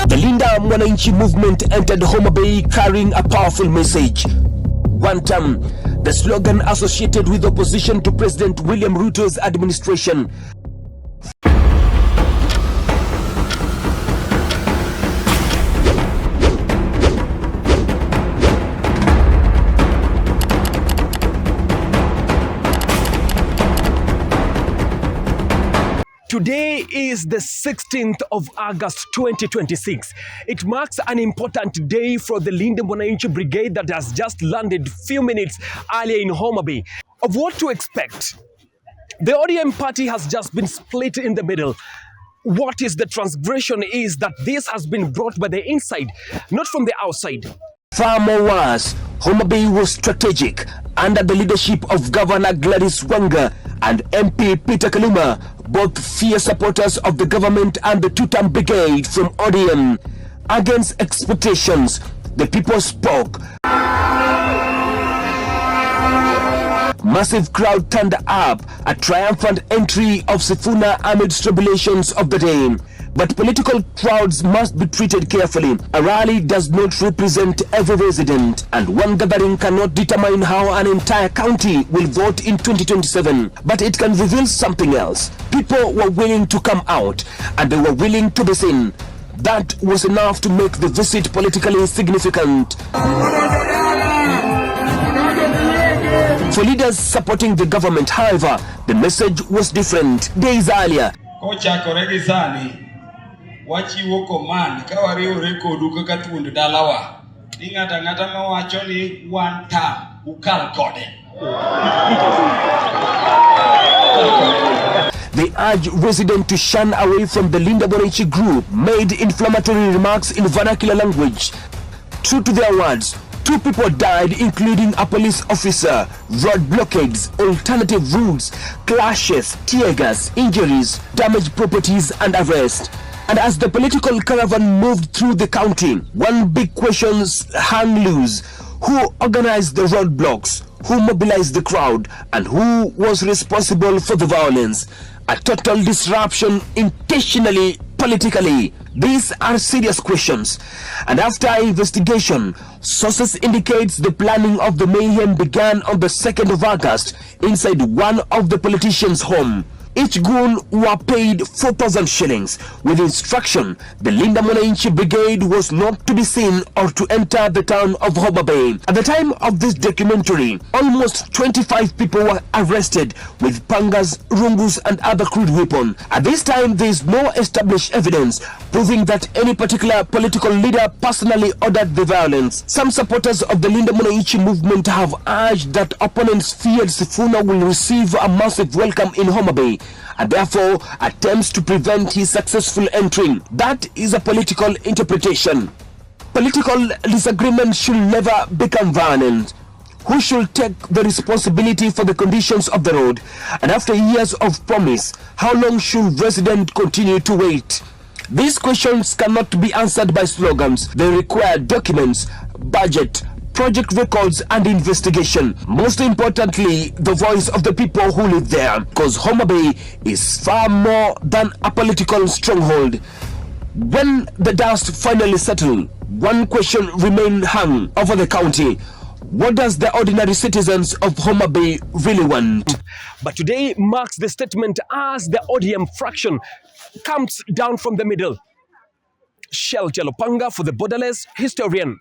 The Linda Mwananchi movement entered Homa Bay carrying a powerful message. One term, the slogan associated with opposition to President William Ruto's administration. Today is the 16th of August 2026. It marks an important day for the Linda Mwananchi brigade that has just landed few minutes earlier in Homa Bay. Of what to expect? The ODM party has just been split in the middle. What is the transgression is that this has been brought by the inside, not from the outside. Far more worse, Homa Bay was strategic under the leadership of Governor Gladys Wanga and MP Peter Kaluma, both fierce supporters of the government and the two-term brigade from ODM. Against expectations, the people spoke. Massive crowd turned up, a triumphant entry of Sifuna'S amidst tribulations of the day. But political crowds must be treated carefully. A rally does not represent every resident, and one gathering cannot determine how an entire county will vote in 2027. But it can reveal something else. People were willing to come out, and they were willing to be seen. That was enough to make the visit politically significant. For leaders supporting the government, however, the message was different. Days earlier, wachiwo command kawariwo rekodu kaka tuonde dalawa ng'ata mawacho ni one term ukal kode. They urged residents to shun away from the Linda Mwananchi group, made inflammatory remarks in vernacular language. True to their words, 2 people died, including a police officer. Road blockades, alternative routes, clashes, tear gas, injuries, damaged properties and arrest. And as the political caravan moved through the county, one big question hung loose. Who organized the roadblocks? Who mobilized the crowd? And who was responsible for the violence? A total disruption intentionally, politically. These are serious questions. And after investigation, sources indicates the planning of the mayhem began on the 2nd of August inside one of the politicians' home. Each goon were paid 4,000 shillings with instruction the Linda Mwananchi brigade was not to be seen or to enter the town of Homa Bay. At the time of this documentary, almost 25 people were arrested with pangas, rungus and other crude weapons. At this time, there is no established evidence proving that any particular political leader personally ordered the violence. Some supporters of the Linda Mwananchi movement have urged that opponents feared Sifuna'S will receive a massive welcome in Homa Bay, and therefore attempts to prevent his successful entry. That is a political interpretation. Political disagreement should never become violent. Who should take the responsibility for the conditions of the road? And after years of promise, how long should residents continue to wait? These questions cannot be answered by slogans. They require documents, budget, project records and investigation. Most importantly, the voice of the people who live there, because Homa Bay is far more than a political stronghold. When the dust finally settled, one question remained hung over the county. What does the ordinary citizens of Homa Bay really want? But today marks the statement as the ODM fraction comes down from the middle. Shell Jalopanga for the Borderless Historian.